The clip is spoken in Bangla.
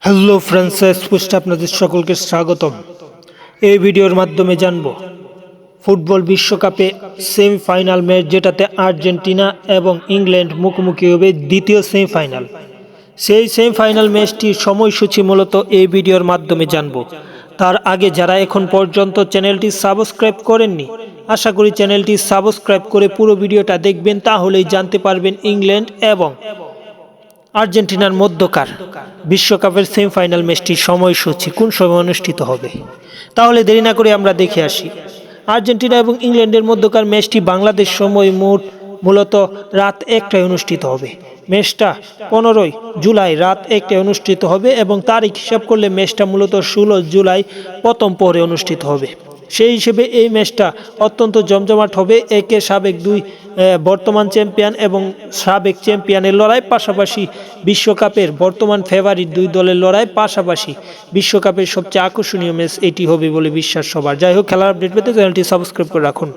হ্যালো ফ্রেন্ডস, পোস্টে আপনাদের সকলকে স্বাগতম। এই ভিডিওর মাধ্যমে জানব ফুটবল বিশ্বকাপে সেমিফাইনাল ম্যাচ যেটাতে আর্জেন্টিনা এবং ইংল্যান্ড মুখোমুখি হবে দ্বিতীয় সেমিফাইনাল। সেই সেমিফাইনাল ম্যাচটির সময়সূচি মূলত এই ভিডিওর মাধ্যমে জানব। তার আগে যারা এখন পর্যন্ত চ্যানেলটি সাবস্ক্রাইব করেননি, আশা করি চ্যানেলটি সাবস্ক্রাইব করে পুরো ভিডিওটা দেখবেন, তাহলেই জানতে পারবেন ইংল্যান্ড এবং আর্জেন্টিনার মধ্যকার বিশ্বকাপের সেমিফাইনাল ম্যাচটির সময়সূচি কোন সময় অনুষ্ঠিত হবে। তাহলে দেরি না করে আমরা দেখে আসি। আর্জেন্টিনা এবং ইংল্যান্ডের মধ্যকার ম্যাচটি বাংলাদেশ সময় মূলত রাত 1টায় অনুষ্ঠিত হবে। ম্যাচটা 15 জুলাই রাত 1টায় অনুষ্ঠিত হবে এবং তারিখ হিসাব করলে ম্যাচটা মূলত 16 জুলাই প্রথম পরে অনুষ্ঠিত হবে। সেই হিসেবে এই ম্যাচটা অত্যন্ত জমজমাট হবে। একে সাবেক দুই বর্তমান চ্যাম্পিয়ন এবং সাবেক চ্যাম্পিয়নের লড়াই, পাশাপাশি বিশ্বকাপের বর্তমান ফেভারিট দুই দলের লড়াই, পাশাপাশি বিশ্বকাপের সবচেয়ে আকর্ষণীয় ম্যাচ এটি হবে বলে বিশ্বাস সবার। যাই হোক, খেলার আপডেট পেতে চ্যানেলটি সাবস্ক্রাইব করে রাখুন।